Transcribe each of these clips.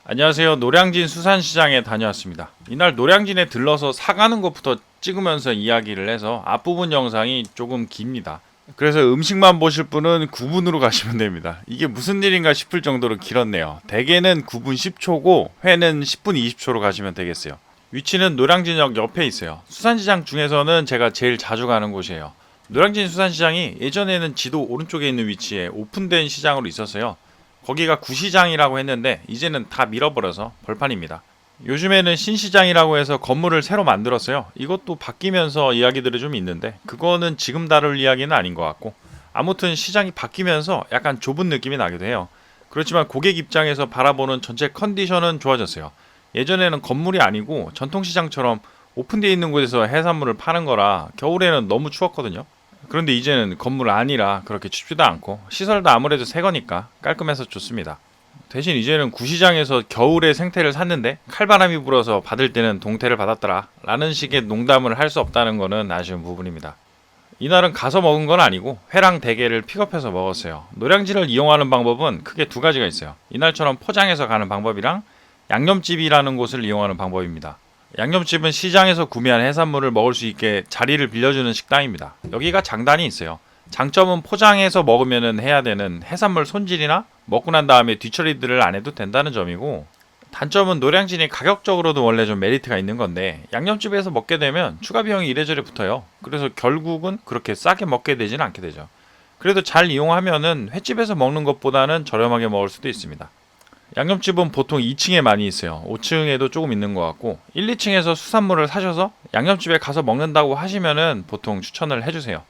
안녕하세요. 노량진 수산시장에 다녀왔습니다. 이날 노량진에 들러서 사가는 것부터 찍으면서 이야기를 해서 앞부분 영상이 조금 깁니다. 그래서 음식만 보실 분은 9분으로 가시면 됩니다. 이게 무슨 일인가 싶을 정도로 길었네요. 대게는 9분 10초고 회는 10분 20초로 가시면 되겠어요. 위치는 노량진역 옆에 있어요. 수산시장 중에서는 제가 제일 자주 가는 곳이에요. 노량진 수산시장이 예전에는 지도 오른쪽에 있는 위치에 오픈된 시장으로 있었어요. 거기가 구시장이라고 했는데 이제는 다 밀어버려서 벌판입니다. 요즘에는 신시장이라고 해서 건물을 새로 만들었어요. 이것도 바뀌면서 이야기들이 좀 있는데 그거는 지금 다룰 이야기는 아닌 것 같고, 아무튼 시장이 바뀌면서 약간 좁은 느낌이 나기도 해요. 그렇지만 고객 입장에서 바라보는 전체 컨디션은 좋아졌어요. 예전에는 건물이 아니고 전통시장처럼 오픈되어 있는 곳에서 해산물을 파는 거라 겨울에는 너무 추웠거든요. 그런데 이제는 건물 아니라 그렇게 춥지도 않고 시설도 아무래도 새 거니까 깔끔해서 좋습니다. 대신 이제는 구시장에서 겨울에 생태를 샀는데 칼바람이 불어서 받을 때는 동태를 받았더라 라는 식의 농담을 할 수 없다는 거는 아쉬운 부분입니다. 이날은 가서 먹은 건 아니고 회랑 대게를 픽업해서 먹었어요. 노량진을 이용하는 방법은 크게 두 가지가 있어요. 이날처럼 포장해서 가는 방법이랑 양념집이라는 곳을 이용하는 방법입니다. 양념집은 시장에서 구매한 해산물을 먹을 수 있게 자리를 빌려주는 식당입니다. 여기가 장단이 있어요. 장점은 포장해서 먹으면 해야 되는 해산물 손질이나 먹고 난 다음에 뒤처리들을 안 해도 된다는 점이고, 단점은 노량진이 가격적으로도 원래 좀 메리트가 있는 건데 양념집에서 먹게 되면 추가 비용이 이래저래 붙어요. 그래서 결국은 그렇게 싸게 먹게 되지는 않게 되죠. 그래도 잘 이용하면은 횟집에서 먹는 것보다는 저렴하게 먹을 수도 있습니다. 양념집은 보통 2층에 많이 있어요. 5층에도 조금 있는 것 같고 1, 2층에서 수산물을 사셔서 양념집에 가서 먹는다고 하시면은 보통 추천을 해주세요.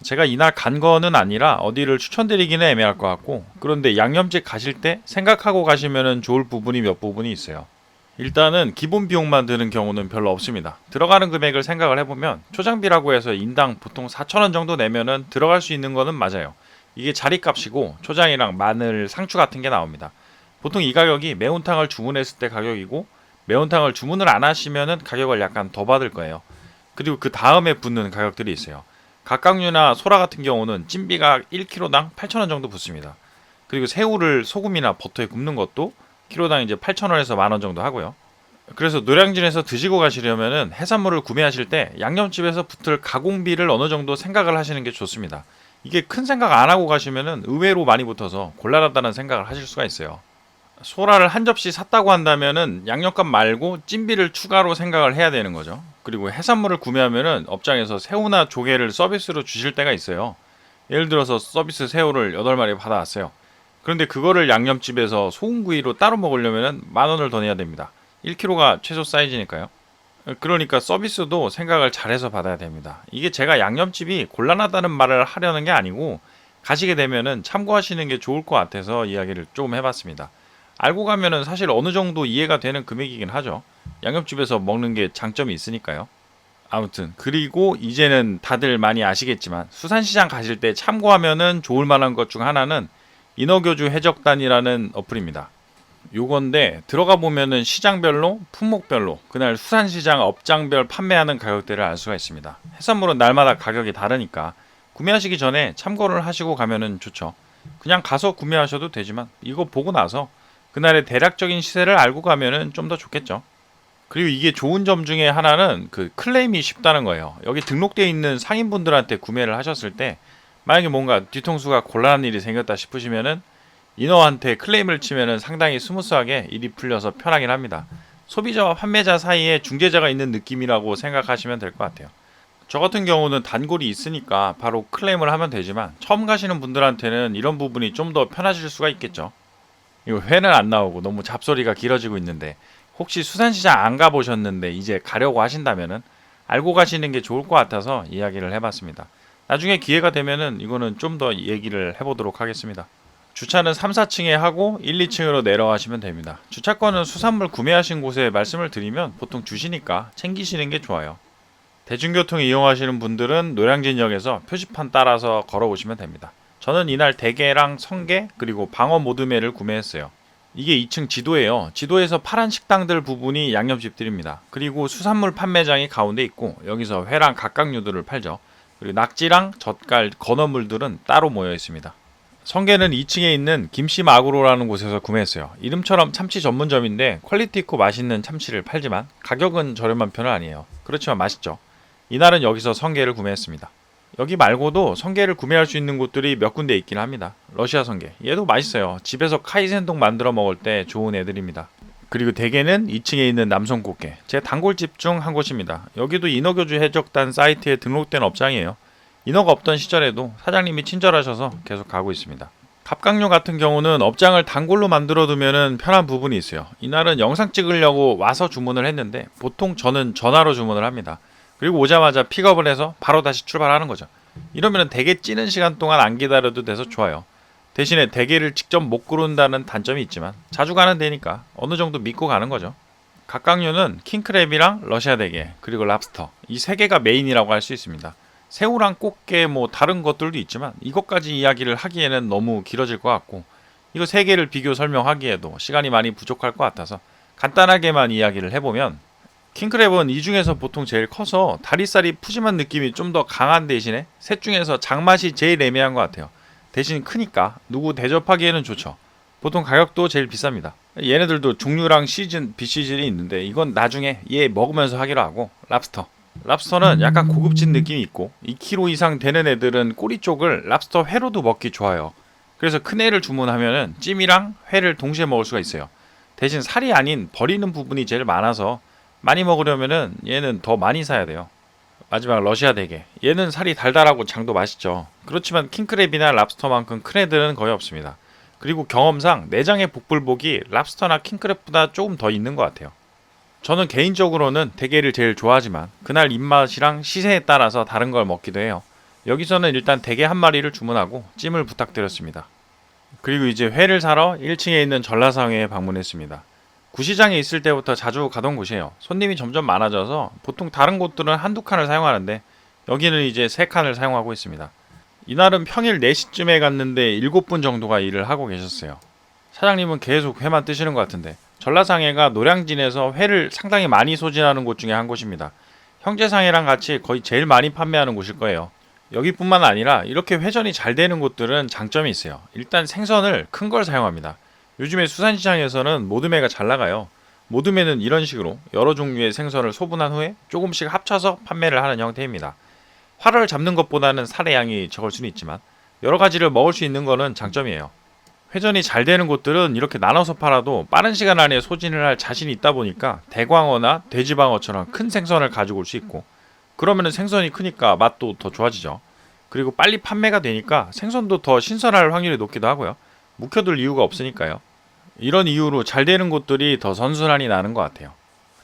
제가 이날 간 거는 아니라 어디를 추천드리기는 애매할 것 같고, 그런데 양념집 가실 때 생각하고 가시면은 좋을 부분이 몇 부분이 있어요. 일단은 기본 비용만 드는 경우는 별로 없습니다. 들어가는 금액을 생각을 해보면 초장비라고 해서 인당 보통 4,000원 정도 내면은 들어갈 수 있는 거는 맞아요. 이게 자리값이고 초장이랑 마늘, 상추 같은 게 나옵니다. 보통 이 가격이 매운탕을 주문했을 때 가격이고, 매운탕을 주문을 안 하시면은 가격을 약간 더 받을 거예요. 그리고 그 다음에 붙는 가격들이 있어요. 각각류나 소라 같은 경우는 찜비가 1kg당 8,000원 정도 붙습니다. 그리고 새우를 소금이나 버터에 굽는 것도 키로당 이제 8,000원에서 만원 정도 하고요. 그래서 노량진에서 드시고 가시려면은 해산물을 구매하실 때 양념집에서 붙을 가공비를 어느 정도 생각을 하시는 게 좋습니다. 이게 큰 생각 안 하고 가시면은 의외로 많이 붙어서 곤란하다는 생각을 하실 수가 있어요. 소라를 한 접시 샀다고 한다면은 양념값 말고 찜비를 추가로 생각을 해야 되는 거죠. 그리고 해산물을 구매하면은 업장에서 새우나 조개를 서비스로 주실 때가 있어요. 예를 들어서 서비스 새우를 8마리 받아왔어요. 그런데 그거를 양념집에서 소금구이로 따로 먹으려면은 10,000원을 더 내야 됩니다. 1kg가 최소 사이즈니까요. 그러니까 서비스도 생각을 잘해서 받아야 됩니다. 이게 제가 양념집이 곤란하다는 말을 하려는 게 아니고, 가시게 되면은 참고하시는 게 좋을 것 같아서 이야기를 조금 해봤습니다. 알고 가면은 사실 어느 정도 이해가 되는 금액이긴 하죠. 양념집에서 먹는 게 장점이 있으니까요. 아무튼 그리고 이제는 다들 많이 아시겠지만 수산시장 가실 때 참고하면은 좋을 만한 것 중 하나는 인어교주 해적단이라는 어플입니다. 요건데 들어가 보면은 시장별로 품목별로 그날 수산시장 업장별 판매하는 가격대를 알 수가 있습니다. 해산물은 날마다 가격이 다르니까 구매하시기 전에 참고를 하시고 가면은 좋죠. 그냥 가서 구매하셔도 되지만 이거 보고 나서 그날의 대략적인 시세를 알고 가면은 좀 더 좋겠죠. 그리고 이게 좋은 점 중에 하나는 그 클레임이 쉽다는 거예요. 여기 등록되어 있는 상인분들한테 구매를 하셨을 때 만약에 뭔가 뒤통수가 곤란한 일이 생겼다 싶으시면은 인어한테 클레임을 치면은 상당히 스무스하게 일이 풀려서 편하긴 합니다. 소비자와 판매자 사이에 중재자가 있는 느낌이라고 생각하시면 될 것 같아요. 저 같은 경우는 단골이 있으니까 바로 클레임을 하면 되지만 처음 가시는 분들한테는 이런 부분이 좀 더 편하실 수가 있겠죠. 이거 회는 안 나오고 너무 잡소리가 길어지고 있는데, 혹시 수산시장 안 가보셨는데 이제 가려고 하신다면은 알고 가시는 게 좋을 것 같아서 이야기를 해봤습니다. 나중에 기회가 되면은 이거는 좀 더 얘기를 해보도록 하겠습니다. 주차는 3, 4층에 하고 1, 2층으로 내려가시면 됩니다. 주차권은 수산물 구매하신 곳에 말씀을 드리면 보통 주시니까 챙기시는 게 좋아요. 대중교통 이용하시는 분들은 노량진역에서 표지판 따라서 걸어오시면 됩니다. 저는 이날 대게랑 성게 그리고 방어 모듬회를 구매했어요. 이게 2층 지도예요. 지도에서 파란 식당들 부분이 양념집들입니다. 그리고 수산물 판매장이 가운데 있고 여기서 회랑 각각류들을 팔죠. 그리고 낙지랑 젓갈, 건어물들은 따로 모여 있습니다. 성게는 2층에 있는 김씨마구로라는 곳에서 구매했어요. 이름처럼 참치 전문점인데 퀄리티 있고 맛있는 참치를 팔지만 가격은 저렴한 편은 아니에요. 그렇지만 맛있죠. 이날은 여기서 성게를 구매했습니다. 여기 말고도 성게를 구매할 수 있는 곳들이 몇 군데 있긴 합니다. 러시아 성게, 얘도 맛있어요. 집에서 카이센동 만들어 먹을 때 좋은 애들입니다. 그리고 대게는 2층에 있는 남성꽃게, 제 단골집 중 한 곳입니다. 여기도 인어교주 해적단 사이트에 등록된 업장이에요. 인어가 없던 시절에도 사장님이 친절하셔서 계속 가고 있습니다. 갑각류 같은 경우는 업장을 단골로 만들어 두면은 편한 부분이 있어요. 이날은 영상 찍으려고 와서 주문을 했는데 보통 저는 전화로 주문을 합니다. 그리고 오자마자 픽업을 해서 바로 다시 출발하는 거죠. 이러면 대게 찌는 시간 동안 안 기다려도 돼서 좋아요. 대신에 대게를 직접 못 고른다는 단점이 있지만 자주 가는 데니까 어느 정도 믿고 가는 거죠. 갑각류는 킹크랩이랑 러시아 대게 그리고 랍스터, 이 세 개가 메인이라고 할 수 있습니다. 새우랑 꽃게 뭐 다른 것들도 있지만 이것까지 이야기를 하기에는 너무 길어질 것 같고, 이거 세 개를 비교 설명하기에도 시간이 많이 부족할 것 같아서 간단하게만 이야기를 해보면, 킹크랩은 이 중에서 보통 제일 커서 다리살이 푸짐한 느낌이 좀 더 강한 대신에 셋 중에서 장맛이 제일 애매한 것 같아요. 대신 크니까 누구 대접하기에는 좋죠. 보통 가격도 제일 비쌉니다. 얘네들도 종류랑 시즌, 비시즌이 있는데 이건 나중에 얘 먹으면서 하기로 하고, 랍스터는 약간 고급진 느낌이 있고 2kg 이상 되는 애들은 꼬리 쪽을 랍스터 회로도 먹기 좋아요. 그래서 큰 애를 주문하면은 찜이랑 회를 동시에 먹을 수가 있어요. 대신 살이 아닌 버리는 부분이 제일 많아서 많이 먹으려면은 얘는 더 많이 사야 돼요. 마지막 러시아 대게, 얘는 살이 달달하고 장도 맛있죠. 그렇지만 킹크랩이나 랍스터만큼 큰 애들은 거의 없습니다. 그리고 경험상 내장의 복불복이 랍스터나 킹크랩보다 조금 더 있는 것 같아요. 저는 개인적으로는 대게를 제일 좋아하지만 그날 입맛이랑 시세에 따라서 다른 걸 먹기도 해요. 여기서는 일단 대게 한 마리를 주문하고 찜을 부탁드렸습니다. 그리고 이제 회를 사러 1층에 있는 전라상회에 방문했습니다. 구시장에 있을 때부터 자주 가던 곳이에요. 손님이 점점 많아져서 보통 다른 곳들은 한두 칸을 사용하는데 여기는 이제 3칸을 사용하고 있습니다. 이날은 평일 4시쯤에 갔는데 7분 정도가 일을 하고 계셨어요. 사장님은 계속 회만 뜨시는 것 같은데, 전라상해가 노량진에서 회를 상당히 많이 소진하는 곳 중에 한 곳입니다. 형제상해랑 같이 거의 제일 많이 판매하는 곳일 거예요. 여기뿐만 아니라 이렇게 회전이 잘 되는 곳들은 장점이 있어요. 일단 생선을 큰 걸 사용합니다. 요즘에 수산시장에서는 모듬회가 잘 나가요. 모듬회는 이런 식으로 여러 종류의 생선을 소분한 후에 조금씩 합쳐서 판매를 하는 형태입니다. 활을 잡는 것보다는 살의 양이 적을 수는 있지만 여러 가지를 먹을 수 있는 거는 장점이에요. 회전이 잘 되는 곳들은 이렇게 나눠서 팔아도 빠른 시간 안에 소진을 할 자신이 있다 보니까 대광어나 돼지방어처럼 큰 생선을 가지고 올 수 있고, 그러면 생선이 크니까 맛도 더 좋아지죠. 그리고 빨리 판매가 되니까 생선도 더 신선할 확률이 높기도 하고요. 묵혀둘 이유가 없으니까요. 이런 이유로 잘 되는 곳들이 더 선순환이 나는 것 같아요.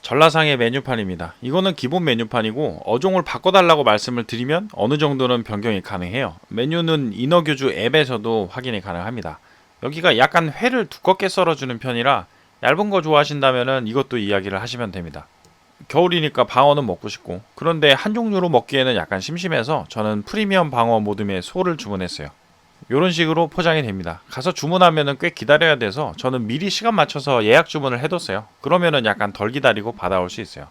전라상의 메뉴판입니다. 이거는 기본 메뉴판이고 어종을 바꿔달라고 말씀을 드리면 어느 정도는 변경이 가능해요. 메뉴는 인어교주 앱에서도 확인이 가능합니다. 여기가 약간 회를 두껍게 썰어주는 편이라 얇은 거 좋아하신다면 이것도 이야기를 하시면 됩니다. 겨울이니까 방어는 먹고 싶고, 그런데 한 종류로 먹기에는 약간 심심해서 저는 프리미엄 방어 모듬에 소를 주문했어요. 이런 식으로 포장이 됩니다. 가서 주문하면 꽤 기다려야 돼서 저는 미리 시간 맞춰서 예약 주문을 해뒀어요. 그러면은 약간 덜 기다리고 받아올 수 있어요.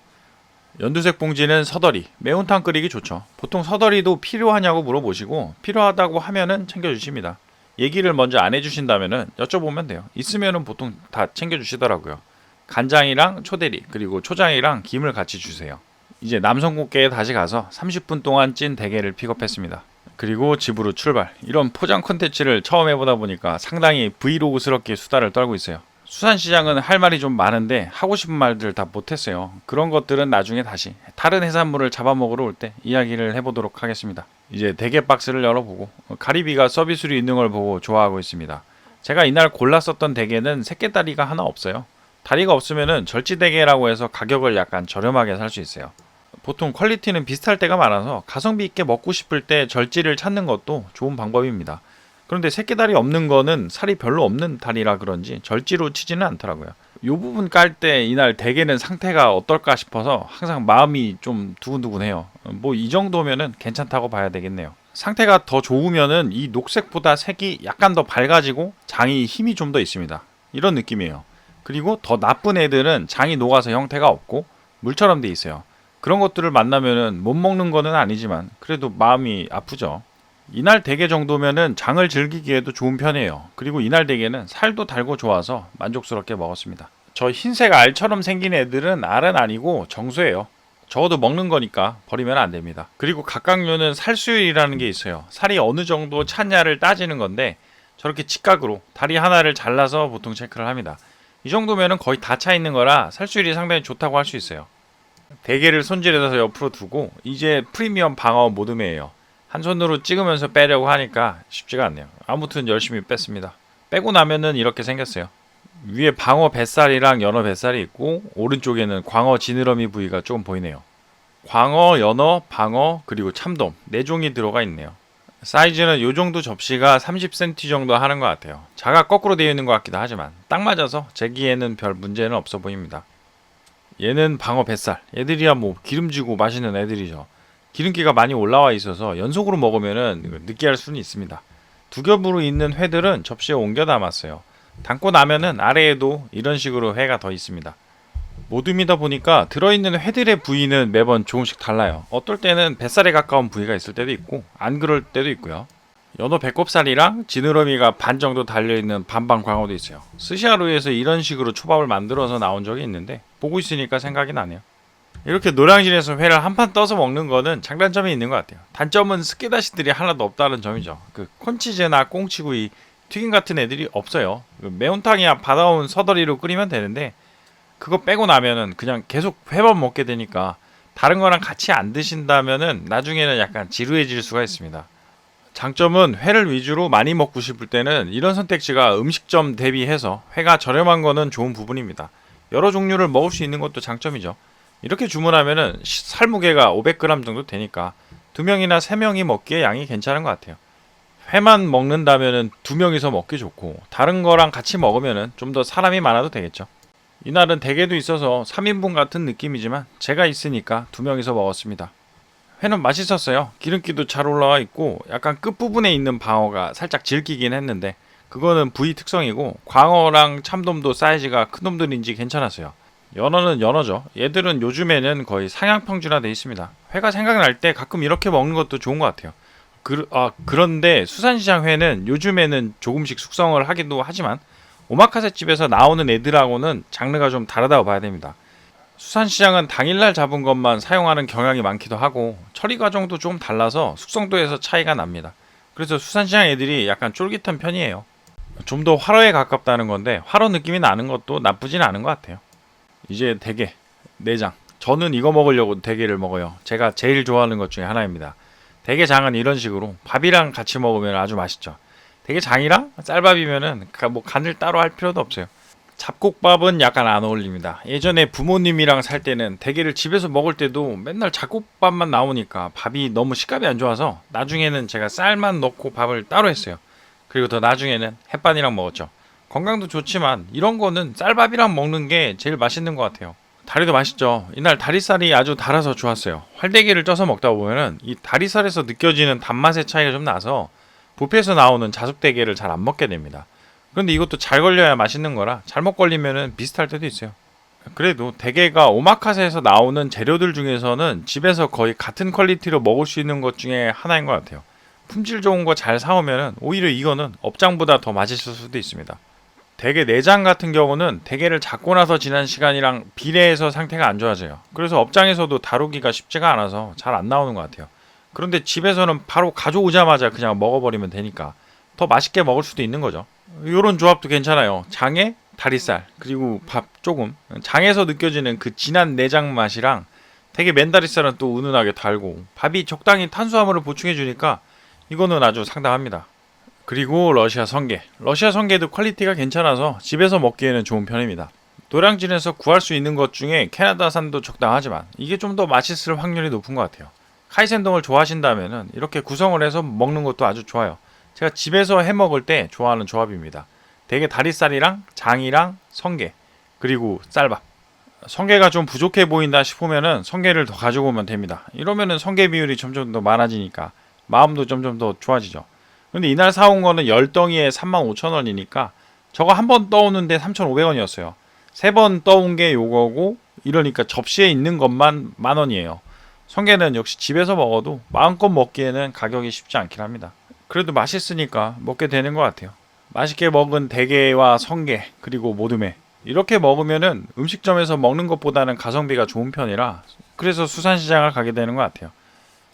연두색 봉지는 서더리, 매운탕 끓이기 좋죠. 보통 서더리도 필요하냐고 물어보시고 필요하다고 하면은 챙겨주십니다. 얘기를 먼저 안 해주신다면은 여쭤보면 돼요. 있으면은 보통 다 챙겨주시더라고요. 간장이랑 초대리 그리고 초장이랑 김을 같이 주세요. 이제 남성국게에 다시 가서 30분 동안 찐 대게를 픽업했습니다. 그리고 집으로 출발. 이런 포장 콘텐츠를 처음 해보다 보니까 상당히 브이로그스럽게 수다를 떨고 있어요. 수산시장은 할 말이 좀 많은데 하고 싶은 말들 다 못했어요. 그런 것들은 나중에 다시 다른 해산물을 잡아먹으러 올 때 이야기를 해보도록 하겠습니다. 이제 대게 박스를 열어보고 가리비가 서비스로 있는 걸 보고 좋아하고 있습니다. 제가 이날 골랐었던 대게는 새끼다리가 하나 없어요. 다리가 없으면은 절지대게라고 해서 가격을 약간 저렴하게 살 수 있어요. 보통 퀄리티는 비슷할 때가 많아서 가성비 있게 먹고 싶을 때 절지를 찾는 것도 좋은 방법입니다. 그런데 새끼다리 없는 거는 살이 별로 없는 다리라 그런지 절지로 치지는 않더라고요. 이 부분 깔 때 이날 대게는 상태가 어떨까 싶어서 항상 마음이 좀 두근두근해요. 뭐 이 정도면은 괜찮다고 봐야 되겠네요. 상태가 더 좋으면은 이 녹색보다 색이 약간 더 밝아지고 장이 힘이 좀 더 있습니다. 이런 느낌이에요. 그리고 더 나쁜 애들은 장이 녹아서 형태가 없고 물처럼 돼 있어요. 그런 것들을 만나면은 못 먹는 거는 아니지만 그래도 마음이 아프죠. 이날 대게 정도면은 장을 즐기기에도 좋은 편이에요. 그리고 이날 대게는 살도 달고 좋아서 만족스럽게 먹었습니다. 저 흰색 알처럼 생긴 애들은 알은 아니고 정수예요. 적어도 먹는 거니까 버리면 안 됩니다. 그리고 각각류는 살수율이라는 게 있어요. 살이 어느 정도 찼냐를 따지는 건데 저렇게 직각으로 다리 하나를 잘라서 보통 체크를 합니다. 이 정도면은 거의 다 차 있는 거라 살수율이 상당히 좋다고 할 수 있어요. 대게를 손질해서 옆으로 두고 이제 프리미엄 방어 모듬이에요. 한 손으로 찍으면서 빼려고 하니까 쉽지가 않네요. 아무튼 열심히 뺐습니다. 빼고 나면은 이렇게 생겼어요. 위에 방어 뱃살이랑 연어 뱃살이 있고 오른쪽에는 광어 지느러미 부위가 조금 보이네요. 광어, 연어, 방어, 그리고 참돔 4종이 들어가 있네요. 사이즈는 요 정도 접시가 30cm 정도 하는 것 같아요. 자가 거꾸로 되어 있는 것 같기도 하지만 딱 맞아서 제기에는 별 문제는 없어 보입니다. 얘는 방어 뱃살. 얘들이야 뭐 기름지고 맛있는 애들이죠. 기름기가 많이 올라와 있어서 연속으로 먹으면은 느끼할 수는 있습니다. 두 겹으로 있는 회들은 접시에 옮겨 담았어요. 담고 나면은 아래에도 이런 식으로 회가 더 있습니다. 모듬이다 보니까 들어있는 회들의 부위는 매번 조금씩 달라요. 어떨 때는 뱃살에 가까운 부위가 있을 때도 있고 안 그럴 때도 있고요. 연어 배꼽살이랑 지느러미가 반 정도 달려있는 반반 광어도 있어요. 스시아루에서 이런 식으로 초밥을 만들어서 나온 적이 있는데 보고 있으니까 생각이 나네요. 이렇게 노량진에서 회를 한 판 떠서 먹는 거는 장단점이 있는 것 같아요. 단점은 스키다시들이 하나도 없다는 점이죠. 그 콘치즈나 꽁치구이, 튀김 같은 애들이 없어요. 매운탕이야 받아온 서더리로 끓이면 되는데 그거 빼고 나면은 그냥 계속 회만 먹게 되니까 다른 거랑 같이 안 드신다면은 나중에는 약간 지루해질 수가 있습니다. 장점은 회를 위주로 많이 먹고 싶을 때는 이런 선택지가 음식점 대비해서 회가 저렴한 거는 좋은 부분입니다. 여러 종류를 먹을 수 있는 것도 장점이죠. 이렇게 주문하면은 살무게가 500g 정도 되니까 2명이나 3명이 먹기에 양이 괜찮은 것 같아요. 회만 먹는다면은 2명이서 먹기 좋고 다른 거랑 같이 먹으면은 좀 더 사람이 많아도 되겠죠. 이날은 대게도 있어서 3인분 같은 느낌이지만 제가 있으니까 2명이서 먹었습니다. 회는 맛있었어요. 기름기도 잘 올라와 있고 약간 끝부분에 있는 방어가 살짝 질기긴 했는데 그거는 부위 특성이고 광어랑 참돔도 사이즈가 큰 놈들인지 괜찮았어요. 연어는 연어죠. 얘들은 요즘에는 거의 상향 평준화되어 있습니다. 회가 생각날 때 가끔 이렇게 먹는 것도 좋은 것 같아요. 그런데 수산시장 회는 요즘에는 조금씩 숙성을 하기도 하지만 오마카세 집에서 나오는 애들하고는 장르가 좀 다르다고 봐야 됩니다. 수산시장은 당일날 잡은 것만 사용하는 경향이 많기도 하고 처리 과정도 좀 달라서 숙성도에서 차이가 납니다. 그래서 수산시장 애들이 약간 쫄깃한 편이에요. 좀 더 화로에 가깝다는 건데 화로 느낌이 나는 것도 나쁘진 않은 것 같아요. 이제 대게, 내장. 저는 이거 먹으려고 대게를 먹어요. 제가 제일 좋아하는 것 중에 하나입니다. 대게장은 이런 식으로 밥이랑 같이 먹으면 아주 맛있죠. 대게장이랑 쌀밥이면은 뭐 간을 따로 할 필요도 없어요. 잡곡밥은 약간 안 어울립니다. 예전에 부모님이랑 살 때는 대게를 집에서 먹을 때도 맨날 잡곡밥만 나오니까 밥이 너무 식감이 안 좋아서 나중에는 제가 쌀만 넣고 밥을 따로 했어요. 그리고 더 나중에는 햇반이랑 먹었죠. 건강도 좋지만 이런 거는 쌀밥이랑 먹는 게 제일 맛있는 것 같아요. 다리도 맛있죠. 이날 다리살이 아주 달아서 좋았어요. 활대게를 쪄서 먹다 보면은 이 다리살에서 느껴지는 단맛의 차이가 좀 나서 뷔페에서 나오는 자숙대게를 잘 안 먹게 됩니다. 그런데 이것도 잘 걸려야 맛있는 거라 잘못 걸리면은 비슷할 때도 있어요. 그래도 대게가 오마카세에서 나오는 재료들 중에서는 집에서 거의 같은 퀄리티로 먹을 수 있는 것 중에 하나인 것 같아요. 품질 좋은 거 잘 사오면은 오히려 이거는 업장보다 더 맛있을 수도 있습니다. 대게 내장 같은 경우는 대게를 잡고 나서 지난 시간이랑 비례해서 상태가 안 좋아져요. 그래서 업장에서도 다루기가 쉽지가 않아서 잘 안 나오는 것 같아요. 그런데 집에서는 바로 가져오자마자 그냥 먹어버리면 되니까 더 맛있게 먹을 수도 있는 거죠. 이런 조합도 괜찮아요. 장에 다리살 그리고 밥 조금. 장에서 느껴지는 그 진한 내장 맛이랑 대게 맨다리살은 또 은은하게 달고 밥이 적당히 탄수화물을 보충해 주니까 이거는 아주 상당합니다. 그리고 러시아 성게. 러시아 성게도 퀄리티가 괜찮아서 집에서 먹기에는 좋은 편입니다. 노량진에서 구할 수 있는 것 중에 캐나다산도 적당하지만 이게 좀 더 맛있을 확률이 높은 것 같아요. 카이센동을 좋아하신다면 이렇게 구성을 해서 먹는 것도 아주 좋아요. 제가 집에서 해 먹을 때 좋아하는 조합입니다. 대게 다리살이랑 장이랑 성게 그리고 쌀밥. 성게가 좀 부족해 보인다 싶으면은 성게를 더 가져오면 됩니다. 이러면은 성게 비율이 점점 더 많아지니까 마음도 점점 더 좋아지죠. 근데 이날 사온 거는 10덩이에 35,000원이니까 저거 한 번 떠오는데 3,500원이었어요. 3번 떠온 게 요거고 이러니까 접시에 있는 것만 10,000원이에요. 성게는 역시 집에서 먹어도 마음껏 먹기에는 가격이 쉽지 않긴 합니다. 그래도 맛있으니까 먹게 되는 것 같아요. 맛있게 먹은 대게와 성게 그리고 모둠회 이렇게 먹으면은 음식점에서 먹는 것보다는 가성비가 좋은 편이라 그래서 수산시장을 가게 되는 것 같아요.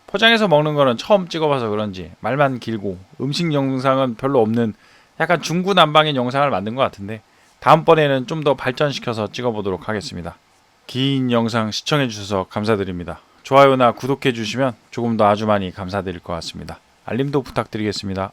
포장해서 먹는 거는 처음 찍어봐서 그런지 말만 길고 음식 영상은 별로 없는 약간 중구난방인 영상을 만든 것 같은데 다음번에는 좀 더 발전시켜서 찍어보도록 하겠습니다. 긴 영상 시청해주셔서 감사드립니다. 좋아요나 구독해주시면 조금 더 아주 많이 감사드릴 것 같습니다. 알림도 부탁드리겠습니다.